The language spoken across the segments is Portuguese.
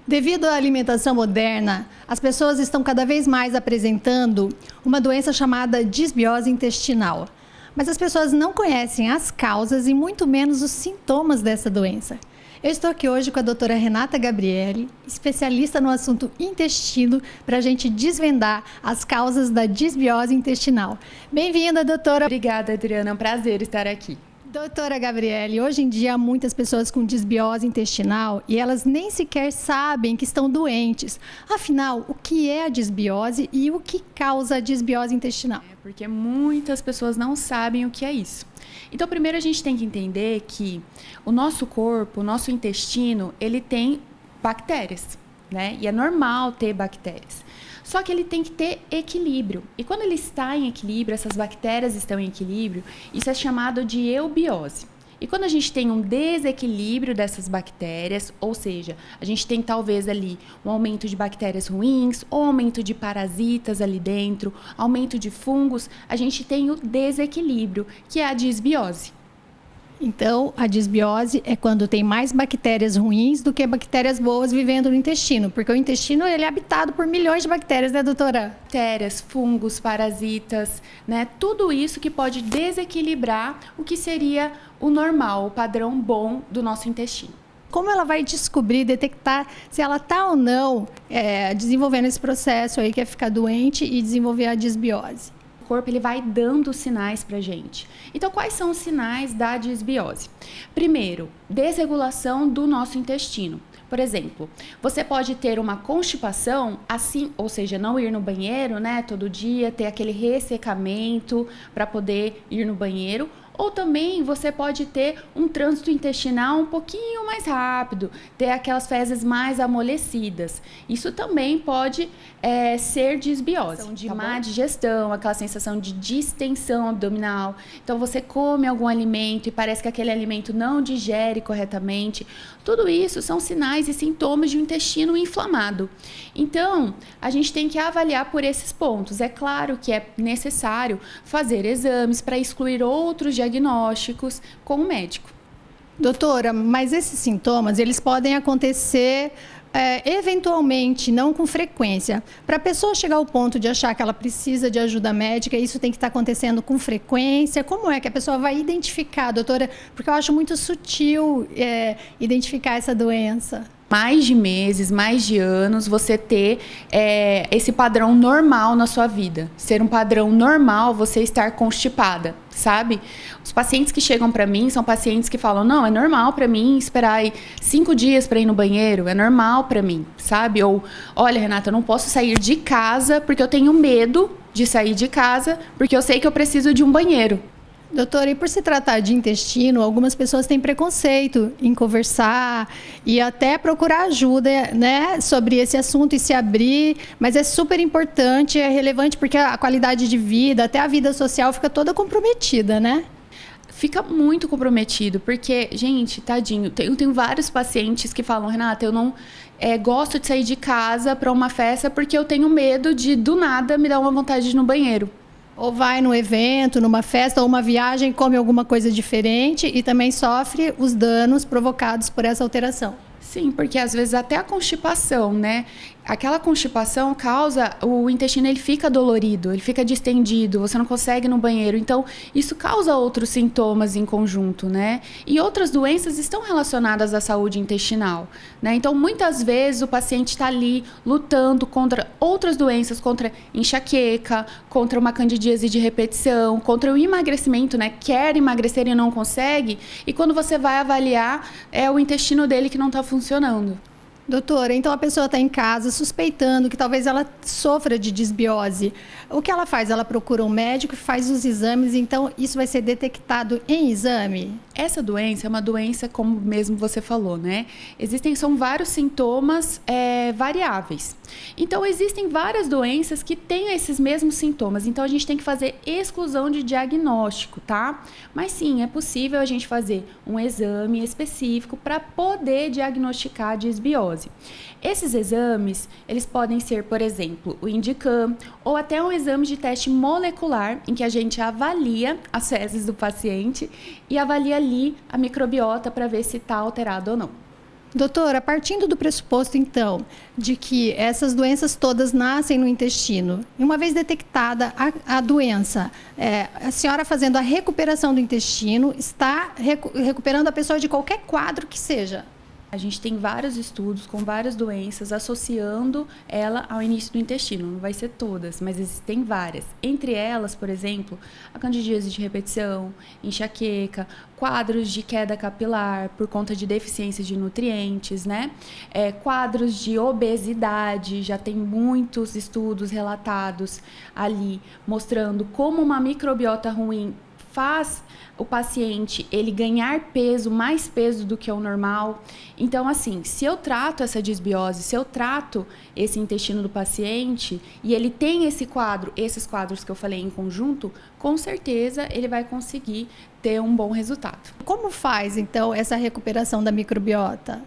Devido à alimentação moderna, as pessoas estão cada vez mais apresentando uma doença chamada disbiose intestinal. Mas as pessoas não conhecem as causas e muito menos os sintomas dessa doença. Eu estou aqui hoje com a doutora Renata Gabriele, especialista no assunto intestino, para a gente desvendar as causas da disbiose intestinal. Bem-vinda, doutora. Obrigada, Adriana. É um prazer estar aqui. Doutora Gabriele, hoje em dia há muitas pessoas com disbiose intestinal e elas nem sequer sabem que estão doentes. Afinal, o que é a disbiose e o que causa a disbiose intestinal? Porque muitas pessoas não sabem o que é isso. Então, primeiro a gente tem que entender que o nosso corpo, o nosso intestino, ele tem bactérias, né? E é normal ter bactérias. Só que ele tem que ter equilíbrio. E quando ele está em equilíbrio, essas bactérias estão em equilíbrio, isso é chamado de eubiose. E quando a gente tem um desequilíbrio dessas bactérias, ou seja, a gente tem talvez ali um aumento de bactérias ruins, ou aumento de parasitas ali dentro, aumento de fungos, a gente tem o desequilíbrio, que é a disbiose. Então, a disbiose é quando tem mais bactérias ruins do que bactérias boas vivendo no intestino, porque o intestino ele é habitado por milhões de bactérias, né, doutora? Bactérias, fungos, parasitas, né? Tudo isso que pode desequilibrar o que seria o normal, o padrão bom do nosso intestino. Como ela vai descobrir, detectar se ela está ou não desenvolvendo esse processo aí que é ficar doente e desenvolver a disbiose? O corpo ele vai dando sinais para a gente. Então, quais são os sinais da disbiose? Primeiro, desregulação do nosso intestino. Por exemplo, você pode ter uma constipação, assim, ou seja, não ir no banheiro, né, todo dia, ter aquele ressecamento para poder ir no banheiro. Ou também você pode ter um trânsito intestinal um pouquinho mais rápido, ter aquelas fezes mais amolecidas. Isso também pode ser disbiose. De má digestão, aquela sensação de distensão abdominal. Então você come algum alimento e parece que aquele alimento não digere corretamente. Tudo isso são sinais e sintomas de um intestino inflamado. Então, a gente tem que avaliar por esses pontos. É claro que é necessário fazer exames para excluir outros diagnósticos com o médico. Doutora, mas esses sintomas, eles podem acontecer eventualmente, não com frequência. Para a pessoa chegar ao ponto de achar que ela precisa de ajuda médica, isso tem que estar acontecendo com frequência? Como é que a pessoa vai identificar, doutora? Porque eu acho muito sutil identificar essa doença. Mais de meses, mais de anos, você ter esse padrão normal na sua vida. Ser um padrão normal, você estar constipada, sabe? Os pacientes que chegam para mim são pacientes que falam, não, é normal para mim esperar aí 5 dias para ir no banheiro, é normal para mim, sabe? Ou, olha, Renata, eu não posso sair de casa porque eu tenho medo de sair de casa porque eu sei que eu preciso de um banheiro. Doutora, e por se tratar de intestino, algumas pessoas têm preconceito em conversar e até procurar ajuda, né, sobre esse assunto e se abrir, mas é super importante, é relevante porque a qualidade de vida, até a vida social fica toda comprometida, né? Fica muito comprometido, porque, gente, tadinho, eu tenho vários pacientes que falam, Renata, eu não gosto de sair de casa para uma festa porque eu tenho medo de, do nada, me dar uma vontade de ir no banheiro. Ou vai num evento, numa festa ou uma viagem, come alguma coisa diferente e também sofre os danos provocados por essa alteração. Sim, porque às vezes até a constipação, né? Aquela constipação causa, o intestino ele fica dolorido, ele fica distendido, você não consegue ir no banheiro. Então, isso causa outros sintomas em conjunto, né? E outras doenças estão relacionadas à saúde intestinal, né? Então, muitas vezes o paciente está ali lutando contra outras doenças, contra enxaqueca, contra uma candidíase de repetição, contra o emagrecimento, né? Quer emagrecer e não consegue. E quando você vai avaliar, é o intestino dele que não está funcionando. Doutora, então a pessoa está em casa suspeitando que talvez ela sofra de disbiose. O que ela faz? Ela procura um médico, faz os exames, então isso vai ser detectado em exame? Essa doença é uma doença, como mesmo você falou, né? São vários sintomas variáveis. Então, existem várias doenças que têm esses mesmos sintomas. Então, a gente tem que fazer exclusão de diagnóstico, tá? Mas sim, é possível a gente fazer um exame específico para poder diagnosticar a disbiose. Esses exames, eles podem ser, por exemplo, o INDICAM ou até um exame de teste molecular em que a gente avalia as fezes do paciente e avalia ali a microbiota para ver se está alterado ou não. Doutora, partindo do pressuposto, então, de que essas doenças todas nascem no intestino, e uma vez detectada a doença, a senhora fazendo a recuperação do intestino, está recuperando a pessoa de qualquer quadro que seja? A gente tem vários estudos com várias doenças associando ela ao início do intestino. Não vai ser todas, mas existem várias. Entre elas, por exemplo, a candidíase de repetição, enxaqueca, quadros de queda capilar por conta de deficiência de nutrientes, né? Quadros de obesidade, já tem muitos estudos relatados ali mostrando como uma microbiota ruim faz o paciente ele ganhar peso, mais peso do que o normal. Então, assim, se eu trato essa disbiose, se eu trato esse intestino do paciente e ele tem esses quadros que eu falei em conjunto, com certeza ele vai conseguir ter um bom resultado. Como faz, então, essa recuperação da microbiota?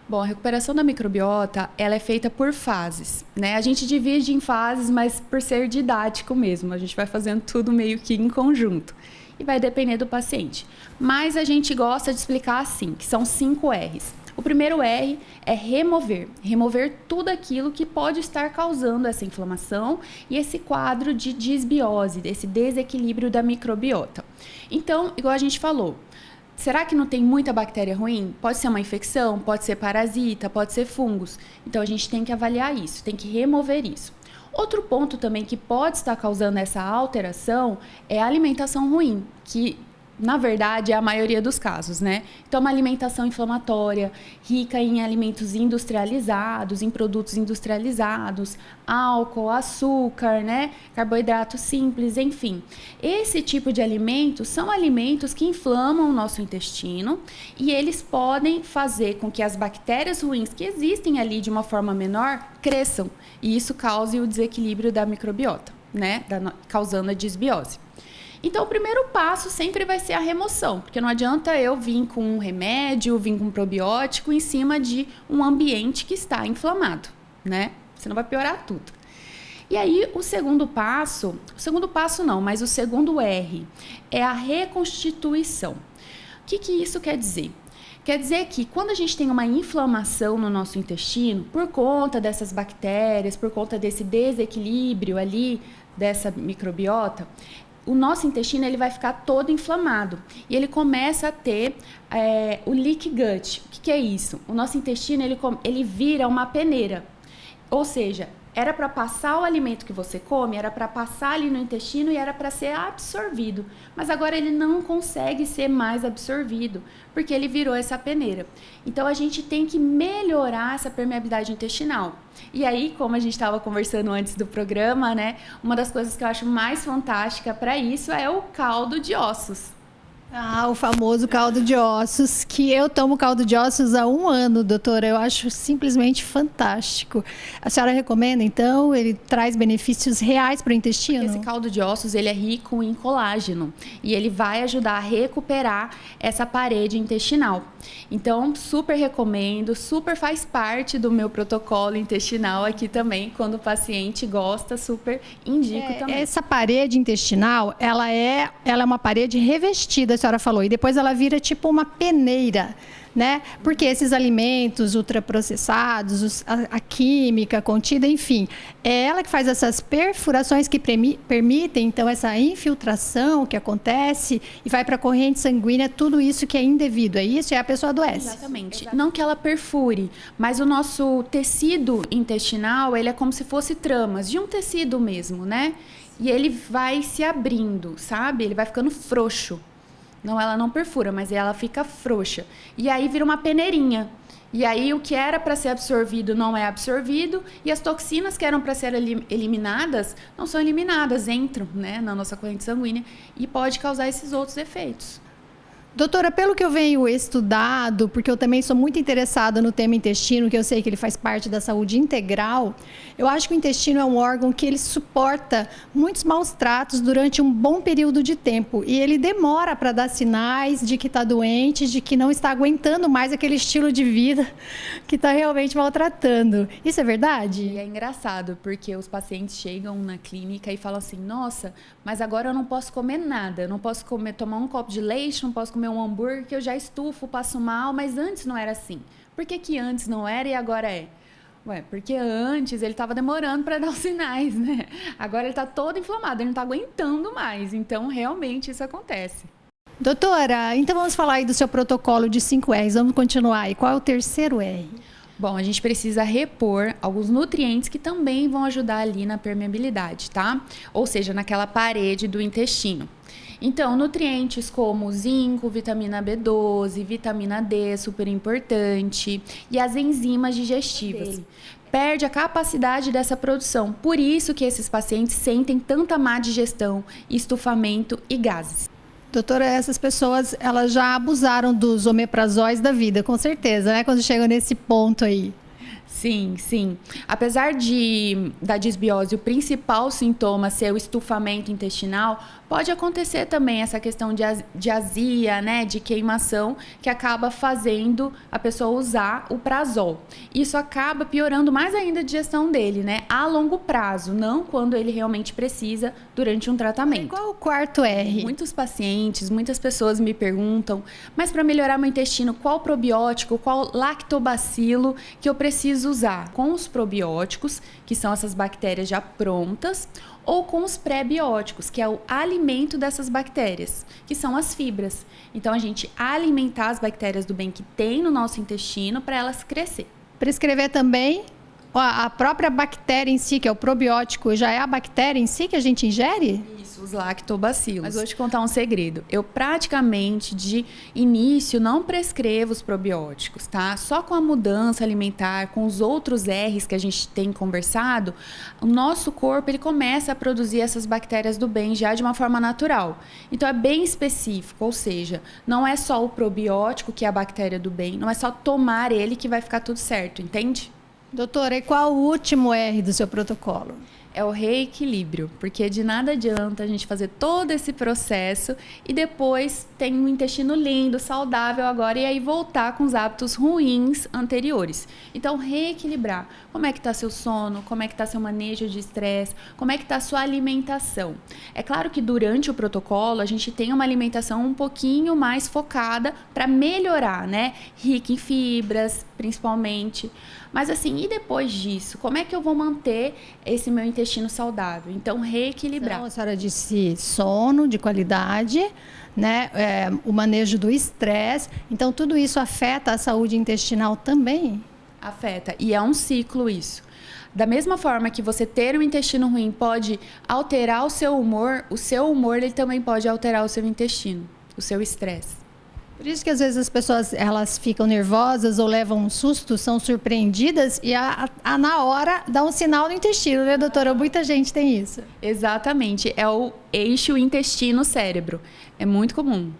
Bom, a recuperação da microbiota, ela é feita por fases, né? A gente divide em fases, mas por ser didático mesmo, a gente vai fazendo tudo meio que em conjunto. E vai depender do paciente. Mas a gente gosta de explicar assim, que são 5 R's. O primeiro R é remover. Remover tudo aquilo que pode estar causando essa inflamação e esse quadro de disbiose, desse desequilíbrio da microbiota. Então, igual a gente falou, será que não tem muita bactéria ruim? Pode ser uma infecção, pode ser parasita, pode ser fungos. Então, a gente tem que avaliar isso, tem que remover isso. Outro ponto também que pode estar causando essa alteração é a alimentação ruim, que na verdade é a maioria dos casos, né? Então, uma alimentação inflamatória, rica em alimentos industrializados, em produtos industrializados, álcool, açúcar, né? Carboidrato simples, enfim. Esse tipo de alimentos são alimentos que inflamam o nosso intestino e eles podem fazer com que as bactérias ruins que existem ali de uma forma menor cresçam e isso cause o desequilíbrio da microbiota, né? Causando a disbiose. Então, o primeiro passo sempre vai ser a remoção, porque não adianta eu vir com um remédio, vir com um probiótico em cima de um ambiente que está inflamado, né? Senão vai piorar tudo. E aí, o segundo passo não, mas o segundo R é a reconstituição. O que isso quer dizer? Quer dizer que quando a gente tem uma inflamação no nosso intestino, por conta dessas bactérias, por conta desse desequilíbrio ali, dessa microbiota, o nosso intestino ele vai ficar todo inflamado e ele começa a ter o leaky gut. O que é isso? O nosso intestino ele vira uma peneira, ou seja, era para passar o alimento que você come, era para passar ali no intestino e era para ser absorvido, mas agora ele não consegue ser mais absorvido porque ele virou essa peneira. Então a gente tem que melhorar essa permeabilidade intestinal. E aí, como a gente estava conversando antes do programa, né, uma das coisas que eu acho mais fantástica para isso é o caldo de ossos. Ah, o famoso caldo de ossos, que eu tomo caldo de ossos há 1 ano, doutora. Eu acho simplesmente fantástico. A senhora recomenda, então? Ele traz benefícios reais para o intestino? Esse caldo de ossos, ele é rico em colágeno e ele vai ajudar a recuperar essa parede intestinal. Então, super recomendo, super faz parte do meu protocolo intestinal aqui também. Quando o paciente gosta, super indico também. Essa parede intestinal, ela é uma parede revestida, a senhora falou, e depois ela vira tipo uma peneira, né? Porque esses alimentos ultraprocessados, a química contida, enfim, é ela que faz essas perfurações que permitem, então, essa infiltração que acontece e vai para a corrente sanguínea, tudo isso que é indevido, é isso? E a pessoa adoece. Exatamente. Não que ela perfure, mas o nosso tecido intestinal, ele é como se fosse tramas de um tecido mesmo, né? E ele vai se abrindo, sabe? Ele vai ficando frouxo. Não, ela não perfura, mas ela fica frouxa. E aí vira uma peneirinha. E aí o que era para ser absorvido não é absorvido e as toxinas que eram para ser eliminadas não são eliminadas, entram, né, na nossa corrente sanguínea e pode causar esses outros efeitos. Doutora, pelo que eu venho estudado, porque eu também sou muito interessada no tema intestino, que eu sei que ele faz parte da saúde integral, eu acho que o intestino é um órgão que ele suporta muitos maus tratos durante um bom período de tempo. E ele demora para dar sinais de que está doente, de que não está aguentando mais aquele estilo de vida que está realmente maltratando. Isso é verdade? E é engraçado, porque os pacientes chegam na clínica e falam assim, nossa, mas agora eu não posso comer nada, eu não posso tomar um copo de leite, não posso comer um hambúrguer, que eu já estufo, passo mal, mas antes não era assim. Por que que antes não era e agora é? Ué, porque antes ele estava demorando para dar os sinais, né? Agora ele está todo inflamado, ele não está aguentando mais. Então, realmente, isso acontece. Doutora, então vamos falar aí do seu protocolo de 5 R's. Vamos continuar aí. Qual é o terceiro R? Bom, a gente precisa repor alguns nutrientes que também vão ajudar ali na permeabilidade, tá? Ou seja, naquela parede do intestino. Então, nutrientes como zinco, vitamina B12, vitamina D, super importante, e as enzimas digestivas. Perde a capacidade dessa produção. Por isso que esses pacientes sentem tanta má digestão, estufamento e gases. Doutora, essas pessoas, elas já abusaram dos omeprazóis da vida, com certeza, né? Quando chegam nesse ponto aí. Sim, sim. Apesar da disbiose, o principal sintoma ser o estufamento intestinal, pode acontecer também essa questão de azia, né, de queimação, que acaba fazendo a pessoa usar o prazol. Isso acaba piorando mais ainda a digestão dele, né, a longo prazo, não quando ele realmente precisa durante um tratamento. Qual o quarto R? Muitos pacientes, muitas pessoas me perguntam, mas para melhorar meu intestino, qual probiótico, qual lactobacilo que eu preciso usar? Com os probióticos, que são essas bactérias já prontas, ou com os pré-bióticos, que é o alimento dessas bactérias, que são as fibras. Então, a gente alimentar as bactérias do bem que tem no nosso intestino para elas crescer. Prescrever também a própria bactéria em si, que é o probiótico, já é a bactéria em si que a gente ingere? Isso, os lactobacilos. Mas vou te contar um segredo. Eu praticamente, de início, não prescrevo os probióticos, tá? Só com a mudança alimentar, com os outros R's que a gente tem conversado, o nosso corpo, ele começa a produzir essas bactérias do bem já de uma forma natural. Então, é bem específico, ou seja, não é só o probiótico, que é a bactéria do bem, não é só tomar ele que vai ficar tudo certo, entende? Doutora, e qual o último R do seu protocolo? É o reequilíbrio, porque de nada adianta a gente fazer todo esse processo e depois tem um intestino lindo, saudável agora e aí voltar com os hábitos ruins anteriores. Então, reequilibrar. Como é que está seu sono? Como é que está seu manejo de estresse? Como é que está a sua alimentação? É claro que durante o protocolo a gente tem uma alimentação um pouquinho mais focada para melhorar, né? Rica em fibras, principalmente. Mas assim, e depois disso? Como é que eu vou manter esse meu intestino saudável? Então, reequilibrar. Então, a senhora disse sono de qualidade, né? O manejo do estresse. Então, tudo isso afeta a saúde intestinal também? Afeta. E é um ciclo isso. Da mesma forma que você ter um intestino ruim pode alterar o seu humor ele também pode alterar o seu intestino, o seu estresse. Por isso que às vezes as pessoas elas ficam nervosas ou levam um susto, são surpreendidas e na hora dá um sinal no intestino, né, doutora? Muita gente tem isso. Exatamente, é o eixo intestino-cérebro. É muito comum.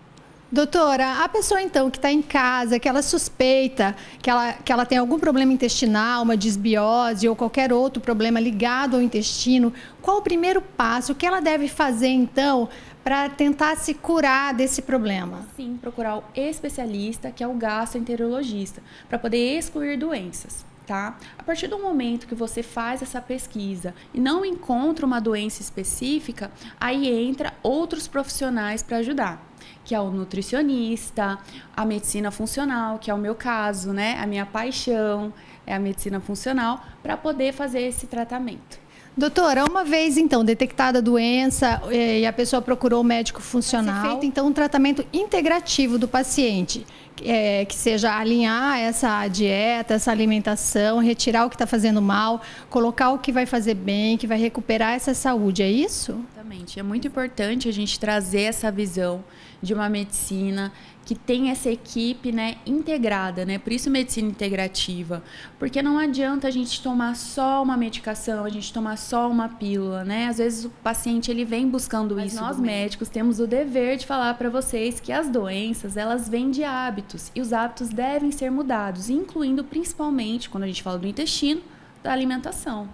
Doutora, a pessoa então que está em casa, que ela suspeita que ela tem algum problema intestinal, uma disbiose ou qualquer outro problema ligado ao intestino, qual o primeiro passo? O que ela deve fazer então para tentar se curar desse problema? Sim, procurar o especialista, que é o gastroenterologista, para poder excluir doenças. Tá? A partir do momento que você faz essa pesquisa e não encontra uma doença específica, aí entra outros profissionais para ajudar, que é o nutricionista, a medicina funcional, que é o meu caso, né? A minha paixão é a medicina funcional, para poder fazer esse tratamento. Doutora, uma vez então detectada a doença e a pessoa procurou o médico funcional, feito então um tratamento integrativo do paciente, que seja alinhar essa dieta, essa alimentação, retirar o que está fazendo mal, colocar o que vai fazer bem, que vai recuperar essa saúde, é isso? Exatamente, é muito importante a gente trazer essa visão de uma medicina que tem essa equipe, né, integrada, né? Por isso medicina integrativa, porque não adianta a gente tomar só uma medicação, a gente tomar só uma pílula, né? Às vezes o paciente ele vem buscando isso. Nós médicos temos o dever de falar para vocês que as doenças elas vêm de hábitos e os hábitos devem ser mudados, incluindo principalmente quando a gente fala do intestino, da alimentação.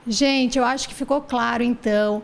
Gente, eu acho que ficou claro então.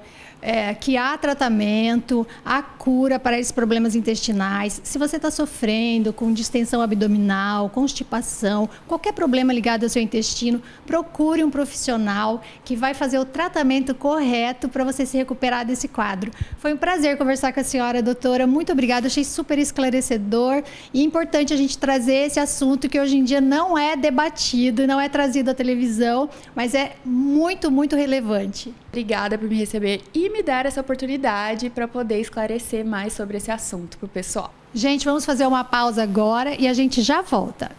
que há tratamento, há cura para esses problemas intestinais. Se você está sofrendo com distensão abdominal, constipação, qualquer problema ligado ao seu intestino, procure um profissional que vai fazer o tratamento correto para você se recuperar desse quadro. Foi um prazer conversar com a senhora, doutora. Muito obrigada, achei super esclarecedor e importante a gente trazer esse assunto que hoje em dia não é debatido, não é trazido à televisão, mas é muito, muito relevante. Obrigada por me receber e me dar essa oportunidade para poder esclarecer mais sobre esse assunto para o pessoal. Gente, vamos fazer uma pausa agora e a gente já volta.